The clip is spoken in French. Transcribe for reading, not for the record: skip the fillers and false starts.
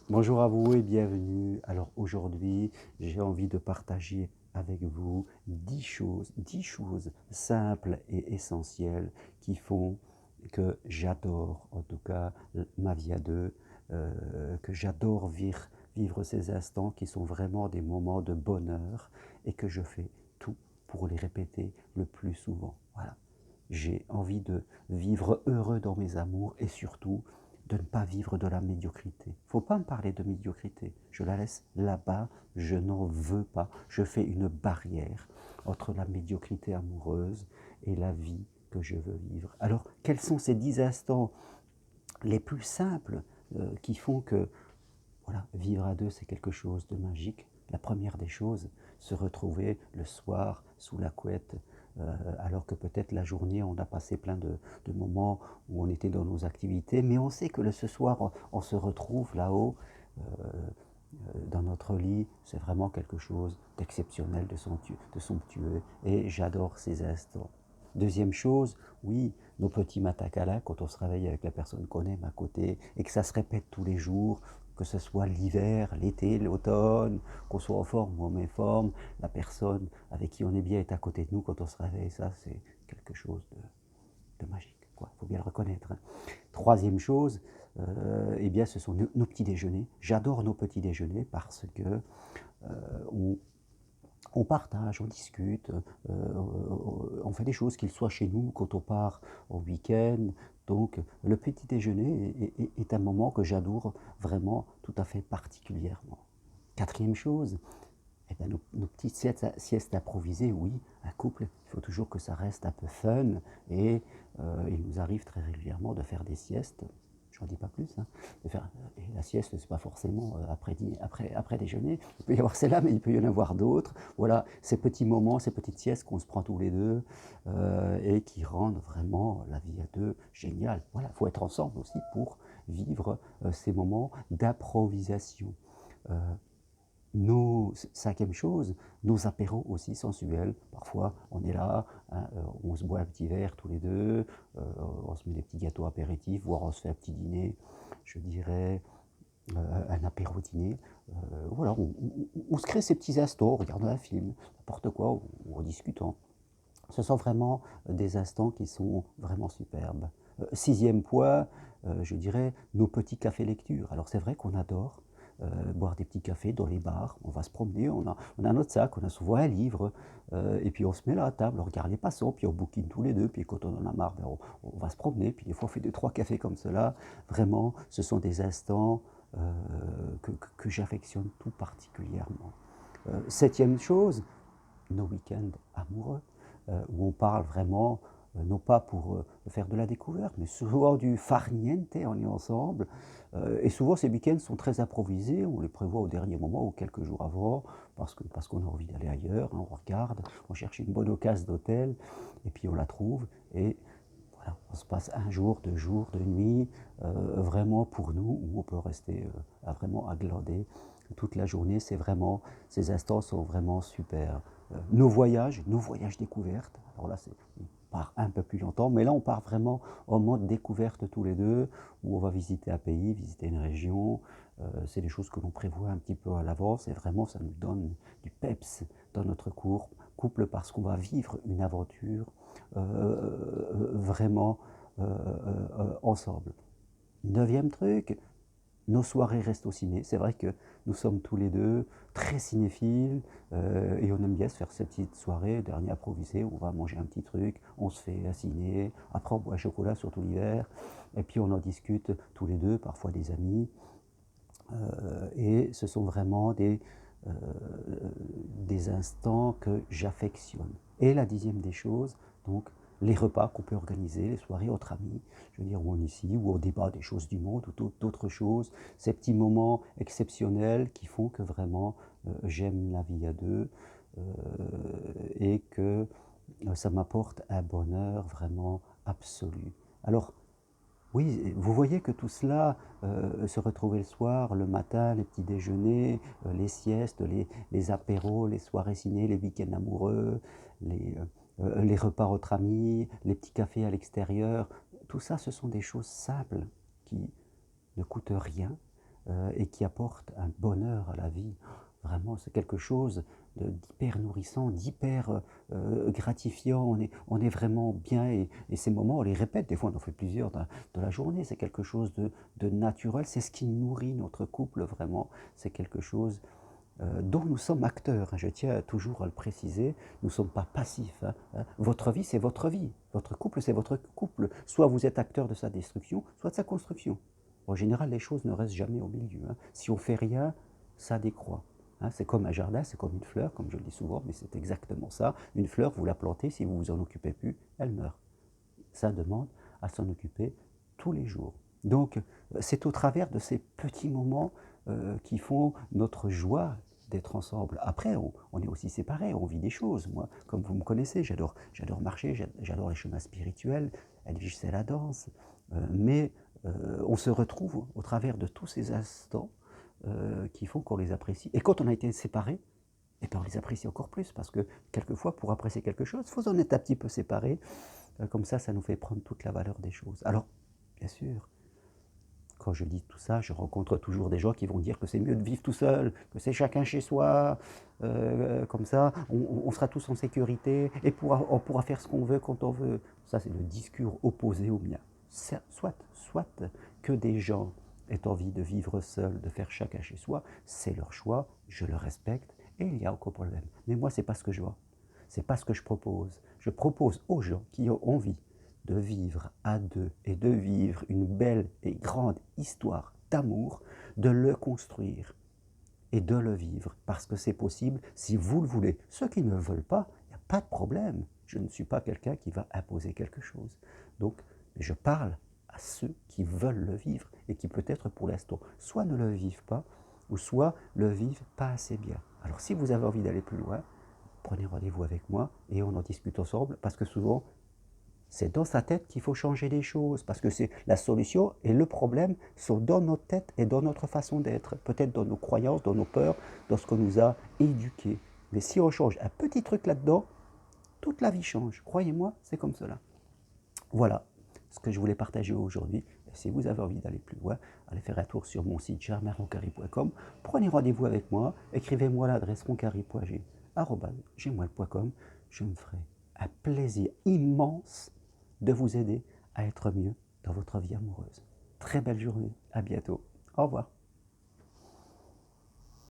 Bonjour à vous et bienvenue. Alors aujourd'hui, j'ai envie de partager avec vous 10 choses simples et essentielles qui font que j'adore, en tout cas, ma vie à deux, que j'adore vivre ces instants qui sont vraiment des moments de bonheur et que je fais tout pour les répéter le plus souvent. Voilà. J'ai envie de vivre heureux dans mes amours et surtout de ne pas vivre de la médiocrité. Il ne faut pas me parler de médiocrité. Je la laisse là-bas, je n'en veux pas. Je fais une barrière entre la médiocrité amoureuse et la vie que je veux vivre. Alors, quels sont ces 10 instants les plus simples qui font que voilà, vivre à deux, c'est quelque chose de magique. La première des choses, se retrouver le soir sous la couette, alors que peut-être la journée, on a passé plein de moments où on était dans nos activités, mais on sait que ce soir, on se retrouve là-haut, dans notre lit. C'est vraiment quelque chose d'exceptionnel, de somptueux, et j'adore ces instants. Deuxième chose, oui, nos petits matacala, quand on se réveille avec la personne qu'on aime à côté, et que ça se répète tous les jours, que ce soit l'hiver, l'été, l'automne, qu'on soit en forme ou en méforme, la personne avec qui on est bien est à côté de nous quand on se réveille, ça c'est quelque chose de magique, quoi. Faut bien le reconnaître, hein. Troisième chose, eh bien, ce sont nos petits déjeuners. J'adore nos petits déjeuners parce que on, on partage, on discute, on fait des choses, qu'il soit chez nous, quand on part au week-end. Donc, le petit déjeuner est un moment que j'adore vraiment tout à fait particulièrement. Quatrième chose, eh bien, nos petites siestes improvisées, oui, un couple, il faut toujours que ça reste un peu fun et il nous arrive très régulièrement de faire des siestes. Je n'en dis pas plus, hein. Et la sieste, c'est pas forcément après déjeuner. Il peut y avoir celle-là, mais il peut y en avoir d'autres. Voilà, ces petits moments, ces petites siestes qu'on se prend tous les deux et qui rendent vraiment la vie à deux géniale. Voilà, il faut être ensemble aussi pour vivre ces moments d'improvisation. Euh, Cinquième chose, nos apéros aussi sensuels. Parfois, on est là, hein, on se boit un petit verre tous les deux, on se met des petits gâteaux apéritifs, voire on se fait un petit dîner, je dirais un apéro-dîner. Voilà, on se crée ces petits instants, en regardant un film, n'importe quoi, ou en discutant. Ce sont vraiment des instants qui sont vraiment superbes. Sixième point, je dirais nos petits cafés lecture. Alors c'est vrai qu'on adore boire des petits cafés dans les bars, on va se promener, on a notre sac, on a souvent un livre, et puis on se met là à table, on regarde les passants, puis on bouquine tous les deux, puis quand on en a marre, ben on va se promener, puis des fois on fait deux, trois cafés comme cela. Vraiment, ce sont des instants que j'affectionne tout particulièrement. Septième chose, nos week-ends amoureux, où on parle vraiment, non pas pour faire de la découverte, mais souvent du farniente, on est ensemble. Et souvent ces week-ends sont très improvisés, on les prévoit au dernier moment ou quelques jours avant, parce qu'on a envie d'aller ailleurs, hein, on regarde, on cherche une bonne occasion d'hôtel, et puis on la trouve, et voilà, on se passe un jour, 2 jours, 2 nuits, vraiment pour nous, où on peut rester vraiment à glander toute la journée. C'est vraiment, ces instants sont vraiment super. Nos voyages découvertes, alors là, on part un peu plus longtemps, mais là, on part vraiment en mode découverte tous les deux, où on va visiter un pays, visiter une région. C'est des choses que l'on prévoit un petit peu à l'avance, et vraiment, ça nous donne du peps dans notre couple parce qu'on va vivre une aventure vraiment ensemble. Neuvième truc, nos soirées restent au ciné. C'est vrai que nous sommes tous les deux très cinéphiles et on aime bien se faire ces petites soirées, dernier improvisé, on va manger un petit truc, on se fait un ciné, après on boit un chocolat, surtout l'hiver, et puis on en discute tous les deux, parfois des amis, et ce sont vraiment euh, des instants que j'affectionne. Et la dixième des choses, donc les repas qu'on peut organiser, les soirées entre amis, je veux dire, où on est ici, où on débat des choses du monde ou d'autres choses, ces petits moments exceptionnels qui font que vraiment j'aime la vie à deux euh, et que ça m'apporte un bonheur vraiment absolu. Alors, oui, vous voyez que tout cela, se retrouver le soir, le matin, les petits déjeuners, les siestes, les apéros, les soirées ciné, les week-ends amoureux, les repas entre amis, les petits cafés à l'extérieur, tout ça, ce sont des choses simples qui ne coûtent rien, et qui apporte un bonheur à la vie. Vraiment, c'est quelque chose d'hyper nourrissant, d'hyper gratifiant. On est vraiment bien et ces moments, on les répète. Des fois, on en fait plusieurs dans la journée. C'est quelque chose de naturel. C'est ce qui nourrit notre couple vraiment. C'est quelque chose dont nous sommes acteurs. Je tiens toujours à le préciser. Nous ne sommes pas passifs. Votre vie, c'est votre vie. Votre couple, c'est votre couple. Soit vous êtes acteur de sa destruction, soit de sa construction. En général, les choses ne restent jamais au milieu. Si on fait rien, ça décroît. C'est comme un jardin, c'est comme une fleur, comme je le dis souvent, mais c'est exactement ça. Une fleur, vous la plantez, si vous vous en occupez plus, elle meurt. Ça demande à s'en occuper tous les jours. Donc, c'est au travers de ces petits moments qui font notre joie d'être ensemble. Après, on est aussi séparés, on vit des choses. Moi, comme vous me connaissez, j'adore marcher, j'adore les chemins spirituels, Edwige, c'est la danse. Mais on se retrouve au travers de tous ces instants qui font qu'on les apprécie. Et quand on a été séparés, eh bien on les apprécie encore plus, parce que quelquefois, pour apprécier quelque chose, il faut en être un petit peu séparé. Comme ça nous fait prendre toute la valeur des choses. Alors, bien sûr, quand je dis tout ça, je rencontre toujours des gens qui vont dire que c'est mieux de vivre tout seul, que c'est chacun chez soi, comme ça, on sera tous en sécurité, et on pourra faire ce qu'on veut quand on veut. Ça, c'est le discours opposé au mien. Soit que des gens aient envie de vivre seuls, de faire chacun chez soi, c'est leur choix, je le respecte, et il n'y a aucun problème. Mais moi, c'est pas ce que je vois. C'est pas ce que je propose. Je propose aux gens qui ont envie de vivre à deux et de vivre une belle et grande histoire d'amour, de le construire et de le vivre, parce que c'est possible si vous le voulez. Ceux qui ne le veulent pas, il n'y a pas de problème. Je ne suis pas quelqu'un qui va imposer quelque chose. Donc, je parle à ceux qui veulent le vivre et qui peut-être pour l'instant soit ne le vivent pas, ou soit le vivent pas assez bien. Alors si vous avez envie d'aller plus loin, prenez rendez-vous avec moi et on en discute ensemble, parce que souvent, c'est dans sa tête qu'il faut changer les choses, parce que c'est la solution et le problème sont dans notre tête et dans notre façon d'être, peut-être dans nos croyances, dans nos peurs, dans ce qu'on nous a éduqués. Mais si on change un petit truc là-dedans, toute la vie change. Croyez-moi, c'est comme cela. Voilà ce que je voulais partager aujourd'hui. Si vous avez envie d'aller plus loin, allez faire un tour sur mon site germainroncari.com, prenez rendez-vous avec moi, écrivez-moi à l'adresse roncari.g@gmail.com. Je me ferai un plaisir immense de vous aider à être mieux dans votre vie amoureuse. Très belle journée, à bientôt. Au revoir.